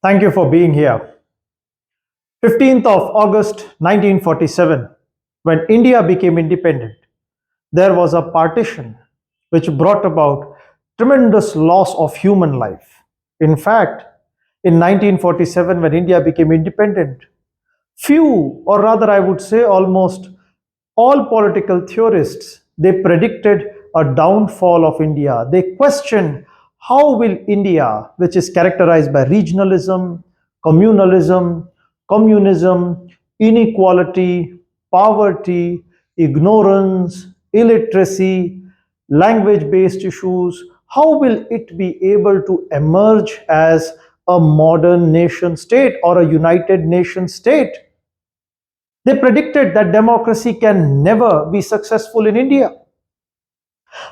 Thank you for being here. 15th of August 1947, when India became independent, there was a partition which brought about tremendous loss of human life. In fact, in 1947, when India became independent, few, or rather I would say almost all political theorists, they predicted a downfall of India. They questioned how will India, which is characterized by regionalism, communalism, communism, inequality, poverty, ignorance, illiteracy, language-based issues, how will it be able to emerge as a modern nation state or a united nation state? They predicted that democracy can never be successful in India.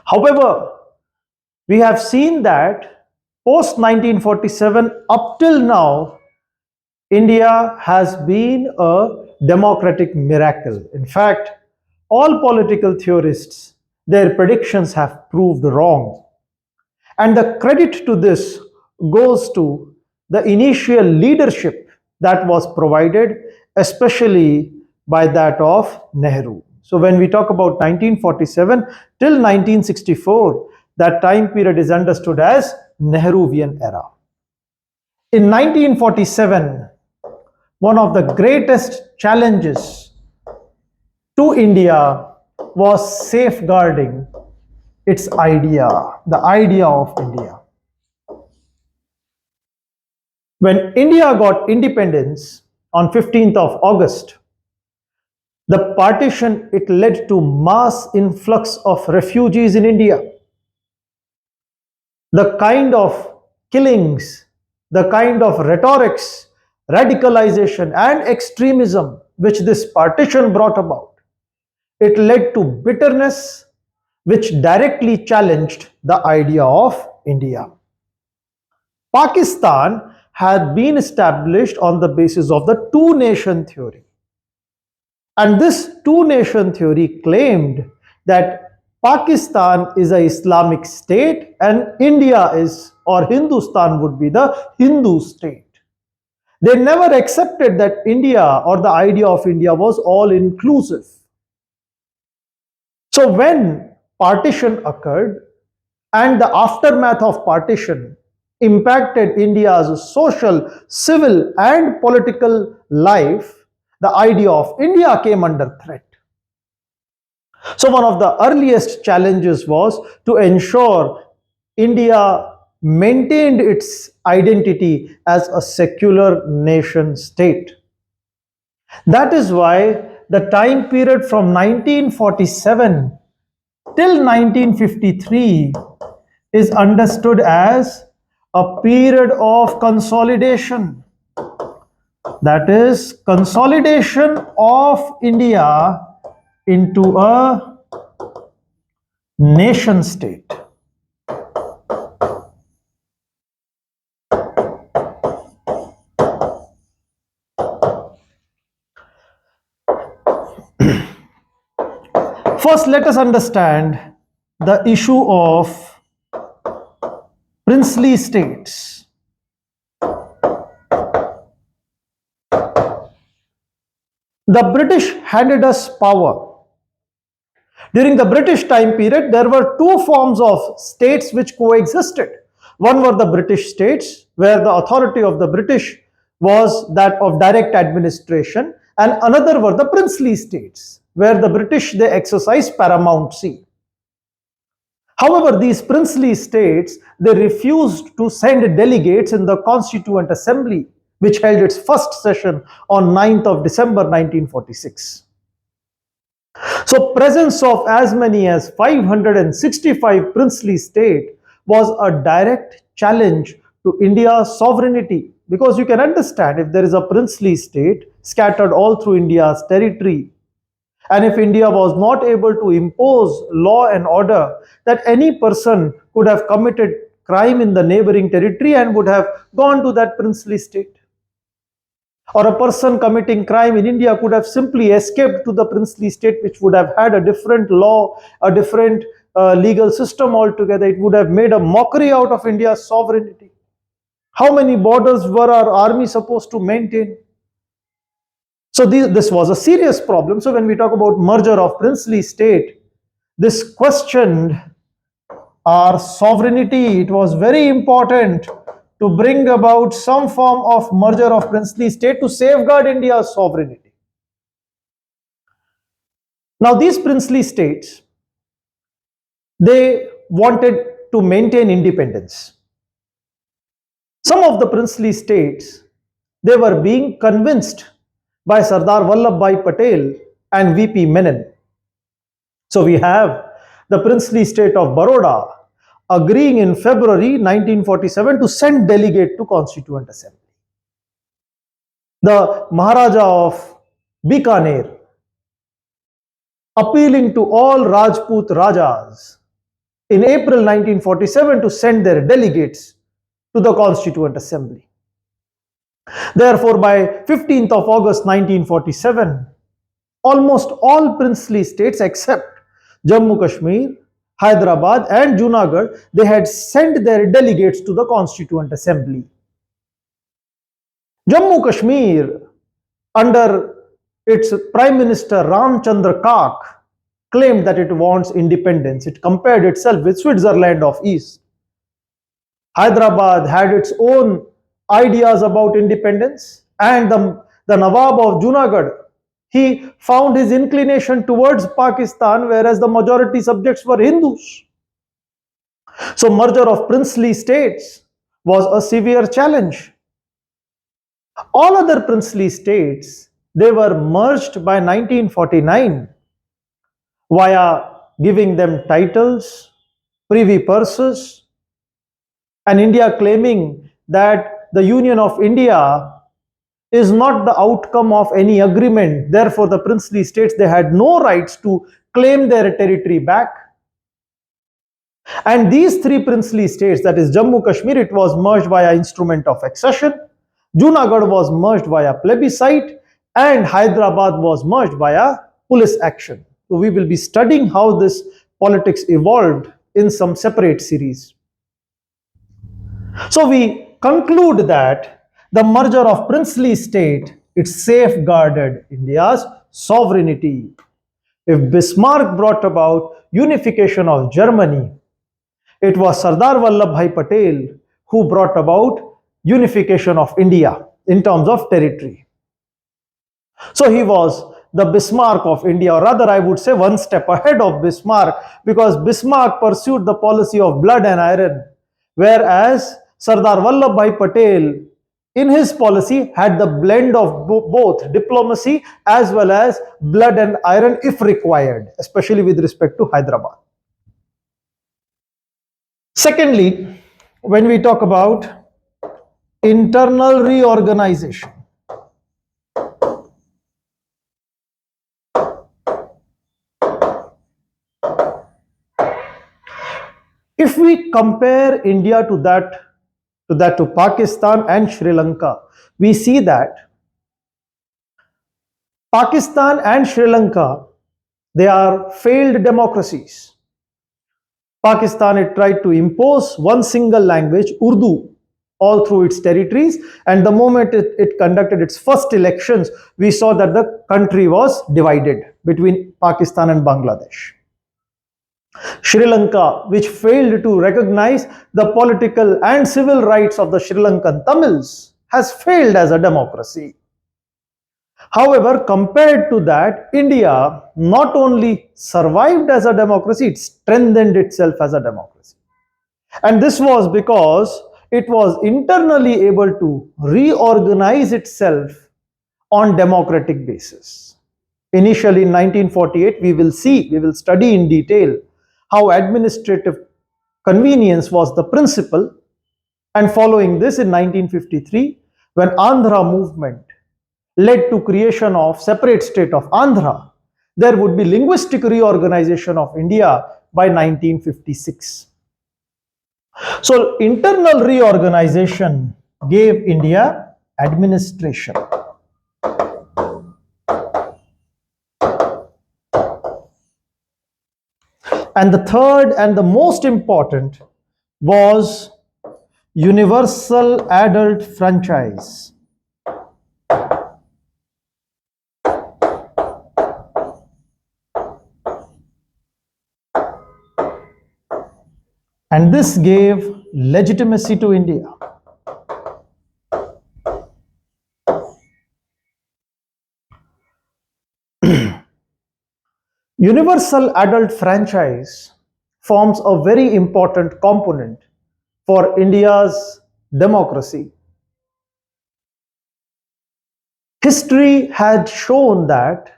However, we have seen that post 1947 up till now, India has been a democratic miracle. In fact, all political theorists, their predictions have proved wrong. And the credit to this goes to the initial leadership that was provided, especially by that of Nehru. So when we talk about 1947 till 1964, that time period is understood as NEHRUVIAN era. In 1947, one of the greatest challenges to India was safeguarding its idea, the idea of India. When India got independence on 15th of August, the partition, it led to mass influx of refugees in India. The kind of killings, the kind of rhetorics, radicalization and extremism which this partition brought about, it led to bitterness which directly challenged the idea of India. Pakistan had been established on the basis of the two-nation theory. And this two-nation theory claimed that Pakistan is an Islamic state and India is, or Hindustan would be the Hindu state. They never accepted that India or the idea of India was all-inclusive. So when partition occurred and the aftermath of partition impacted India's social, civil and political life, the idea of India came under threat. So one of the earliest challenges was to ensure India maintained its identity as a secular nation state. That is why the time period from 1947 till 1953 is understood as a period of consolidation. That is consolidation of India into a nation state. First, let us understand the issue of princely states. The British handed us power. During the British time period, there were two forms of states which coexisted. One were the British states, where the authority of the British was that of direct administration, and another were the princely states, where the British, they exercised paramountcy. However, these princely states, they refused to send delegates in the Constituent Assembly, which held its first session on 9th of December 1946. So presence of as many as 565 princely states was a direct challenge to India's sovereignty, because you can understand, if there is a princely state scattered all through India's territory, and if India was not able to impose law and order, that any person could have committed crime in the neighboring territory and would have gone to that princely state. Or a person committing crime in India could have simply escaped to the princely state, which would have had a different law, a different legal system altogether. It would have made a mockery out of India's sovereignty. How many borders were our army supposed to maintain? So this was a serious problem. So when we talk about merger of princely state, this questioned our sovereignty. It was very important to bring about some form of merger of princely state to safeguard India's sovereignty. Now these princely states, they wanted to maintain independence. Some of the princely states, they were being convinced by Sardar Vallabhbhai Patel and VP Menon. So we have the princely state of Baroda agreeing in February 1947 to send delegate to Constituent Assembly. The Maharaja of Bikaner appealing to all Rajput Rajas in April 1947 to send their delegates to the Constituent Assembly. Therefore, by 15th of August 1947, almost all princely states except Jammu Kashmir, Hyderabad and Junagadh, they had sent their delegates to the Constituent Assembly. Jammu Kashmir, under its Prime Minister Ramchandra Kak, claimed that it wants independence. It compared itself with Switzerland of East. Hyderabad had its own ideas about independence, and the Nawab of Junagadh, he found his inclination towards Pakistan, whereas the majority subjects were Hindus. So merger of princely states was a severe challenge. All other princely states, they were merged by 1949 via giving them titles, privy purses, and India claiming that the Union of India is not the outcome of any agreement. Therefore, the princely states, they had no rights to claim their territory back. And these three princely states, that is Jammu Kashmir, it was merged via instrument of accession. Junagadh was merged via plebiscite, and Hyderabad was merged via police action. So we will be studying how this politics evolved in some separate series. So we conclude that the merger of princely state, it safeguarded India's sovereignty. If Bismarck brought about unification of Germany, it was Sardar Vallabhbhai Patel who brought about unification of India in terms of territory. So he was the Bismarck of India, or rather I would say one step ahead of Bismarck, because Bismarck pursued the policy of blood and iron, whereas Sardar Vallabhbhai Patel in his policy had the blend of both diplomacy as well as blood and iron if required, especially with respect to Hyderabad. Secondly, when we talk about internal reorganization, if we compare India to Pakistan and Sri Lanka, we see that Pakistan and Sri Lanka, they are failed democracies. Pakistan, it tried to impose one single language, Urdu, all through its territories, and the moment it conducted its first elections, we saw that the country was divided between Pakistan and Bangladesh. Sri Lanka, which failed to recognize the political and civil rights of the Sri Lankan Tamils, has failed as a democracy. However, compared to that, India not only survived as a democracy, it strengthened itself as a democracy. And this was because it was internally able to reorganize itself on democratic basis. Initially in 1948, we will study in detail how administrative convenience was the principle, and following this in 1953, when Andhra movement led to creation of separate state of Andhra, there would be linguistic reorganization of India by 1956. So internal reorganization gave India administration. And the third and the most important was Universal adult franchise. And this gave legitimacy to India. Universal adult franchise forms a very important component for India's democracy. History had shown that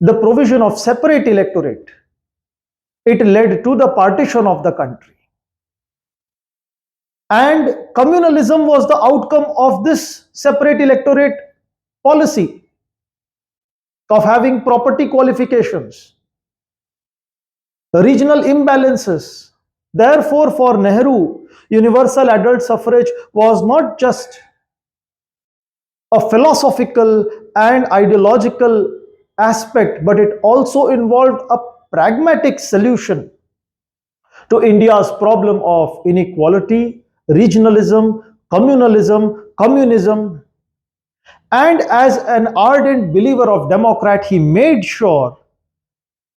the provision of separate electorate, it led to the partition of the country. And communalism was the outcome of this separate electorate policy of having property qualifications, regional imbalances. Therefore, for Nehru, universal adult suffrage was not just a philosophical and ideological aspect, but it also involved a pragmatic solution to India's problem of inequality, regionalism, communalism, communism. And as an ardent believer of democrat, he made sure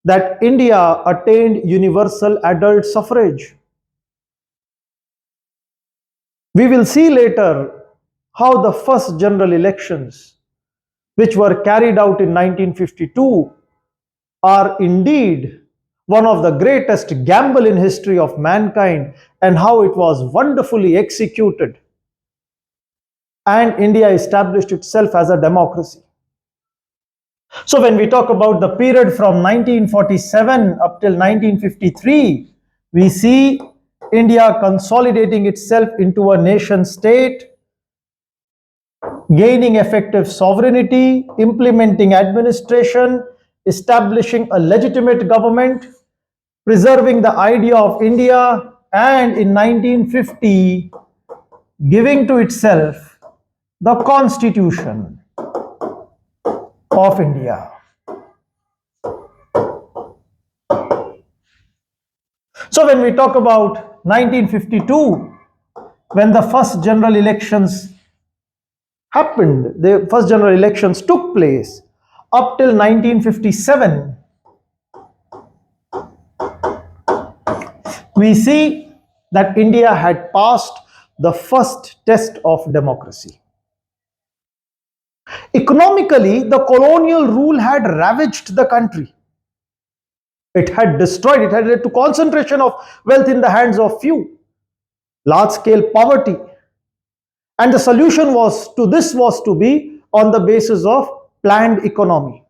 that India attained universal adult suffrage. We will see later how the first general elections, which were carried out in 1952, are indeed one of the greatest gamble in history of mankind, and how it was wonderfully executed. And India established itself as a democracy. So when we talk about the period from 1947 up till 1953, we see India consolidating itself into a nation state, gaining effective sovereignty, implementing administration, establishing a legitimate government, preserving the idea of India, and in 1950, giving to itself the Constitution of India. So when we talk about 1952, when the first general elections happened, the first general elections took place, up till 1957, we see that India had passed the first test of democracy. Economically, the colonial rule had ravaged the country. It had destroyed, it had led to concentration of wealth in the hands of few, large-scale poverty. And the solution was to be on the basis of planned economy.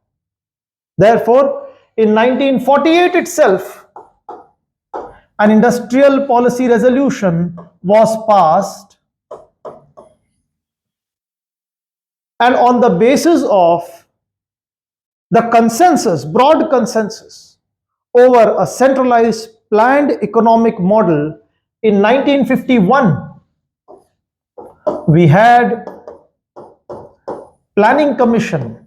Therefore, in 1948 itself, an industrial policy resolution was passed, and on the basis of the consensus, broad consensus over a centralized planned economic model, in 1951, we had Planning Commission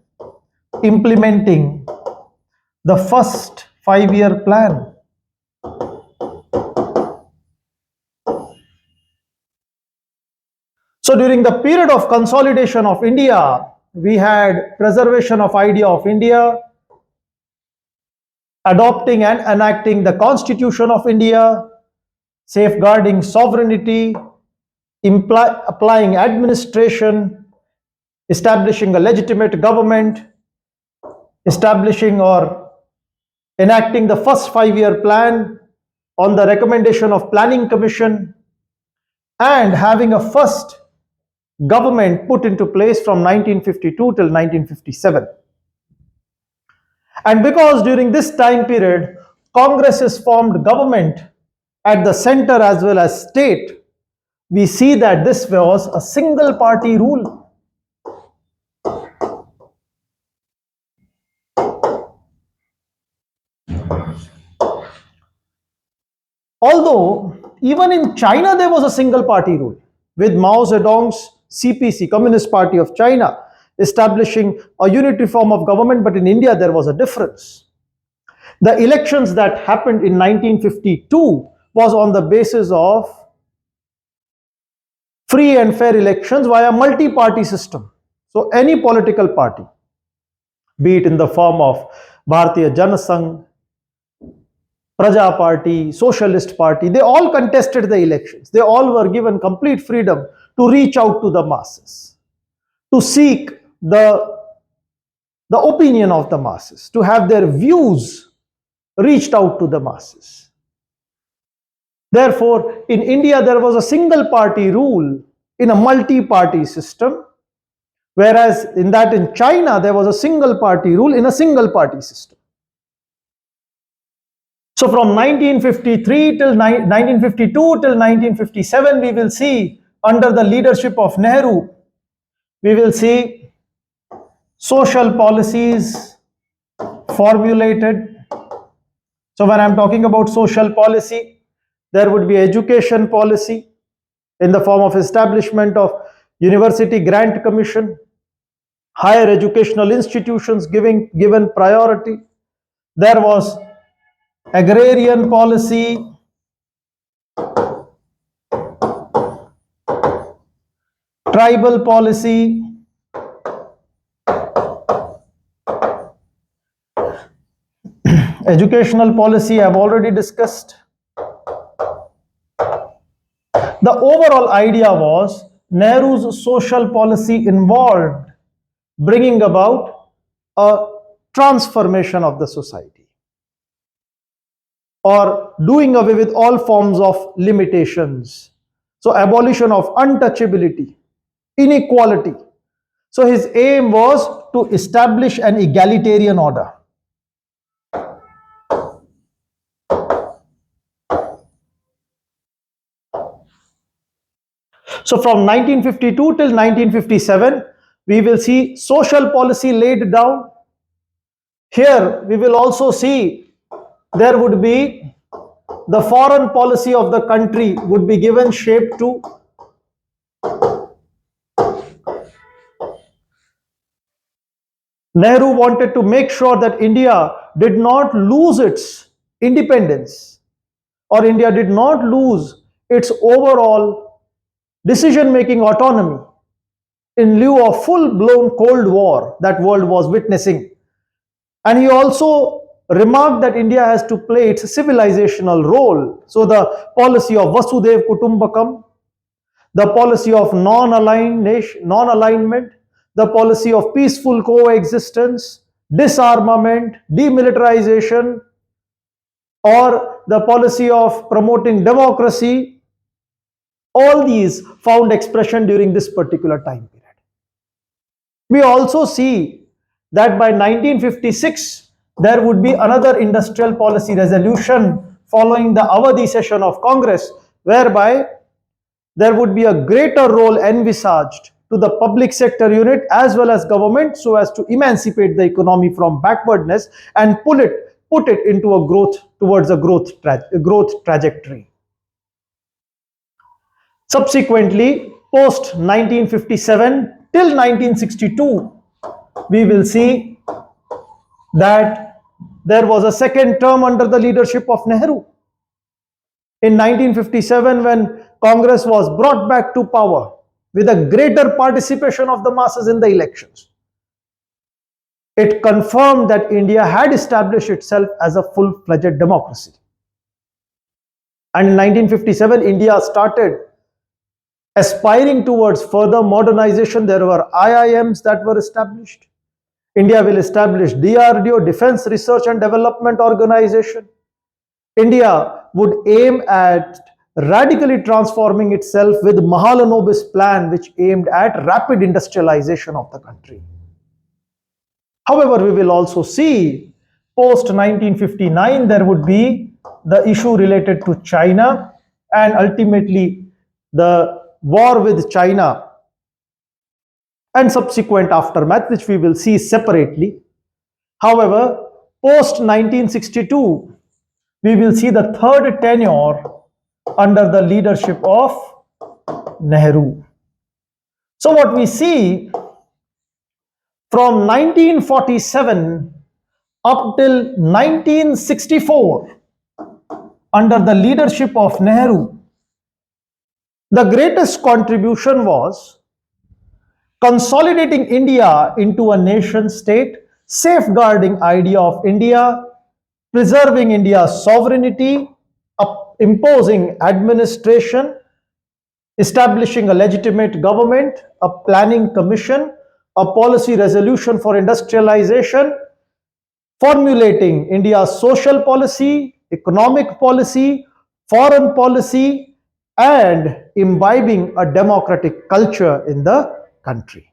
implementing the first 5-year plan. So during the period of consolidation of India, we had preservation of idea of India, adopting and enacting the Constitution of India, safeguarding sovereignty, applying administration, establishing a legitimate government, establishing or enacting the first 5-year plan on the recommendation of Planning Commission, and having a first government put into place from 1952 till 1957. And because during this time period, Congresses formed government at the center as well as state, we see that this was a single party rule. Although even in China there was a single party rule, with Mao Zedong's CPC, Communist Party of China, establishing a unitary form of government, but in India there was a difference. The elections that happened in 1952 was on the basis of free and fair elections via multi-party system. So any political party, be it in the form of Bharatiya Janasangh, Praja Party, Socialist Party, they all contested the elections. They all were given complete freedom to reach out to the masses, to seek the opinion of the masses, to have their views reached out to the masses. Therefore, in India, there was a single party rule in a multi-party system, whereas in China, there was a single party rule in a single party system. So from 1953 till 1952 till 1957, we will see under the leadership of Nehru, we will see social policies formulated. So when I'm talking about social policy, there would be education policy in the form of establishment of University Grant Commission, higher educational institutions given priority. There was agrarian policy, tribal policy, educational policy I've already discussed. The overall idea was Nehru's social policy involved bringing about a transformation of the society, or doing away with all forms of limitations. So abolition of untouchability, inequality. So his aim was to establish an egalitarian order. So from 1952 till 1957, we will see social policy laid down. Here we will also see there would be the foreign policy of the country would be given shape to. Nehru wanted to make sure that India did not lose its independence, or India did not lose its overall decision-making autonomy in lieu of full-blown Cold War that world was witnessing. And he also remarked that India has to play its civilizational role. So the policy of Vasudev Kutumbakam, the policy of non-alignment, the policy of peaceful coexistence, disarmament, demilitarization, or the policy of promoting democracy, all these found expression during this particular time period. We also see that by 1956, there would be another industrial policy resolution following the Avadi session of Congress, whereby there would be a greater role envisaged to the public sector unit as well as government, so as to emancipate the economy from backwardness and put it into a growth, towards a growth trajectory. Subsequently, post 1957 till 1962, we will see that there was a second term under the leadership of Nehru. In 1957, when Congress was brought back to power with a greater participation of the masses in the elections, it confirmed that India had established itself as a full-fledged democracy. And in 1957, India started aspiring towards further modernization. There were IIMs that were established. India will establish DRDO, Defense Research and Development Organization. India would aim at radically transforming itself with Mahalanobis plan, which aimed at rapid industrialization of the country. However, we will also see post 1959 there would be the issue related to China, and ultimately the war with China and subsequent aftermath, which we will see separately. However, post 1962, we will see the third tenure under the leadership of Nehru. So what we see from 1947 up till 1964, under the leadership of Nehru, The greatest contribution was consolidating India into a nation state, safeguarding idea of India, preserving India's sovereignty, imposing administration, establishing a legitimate government, a planning commission, a policy resolution for industrialization, formulating India's social policy, economic policy, foreign policy, and imbibing a democratic culture in the country.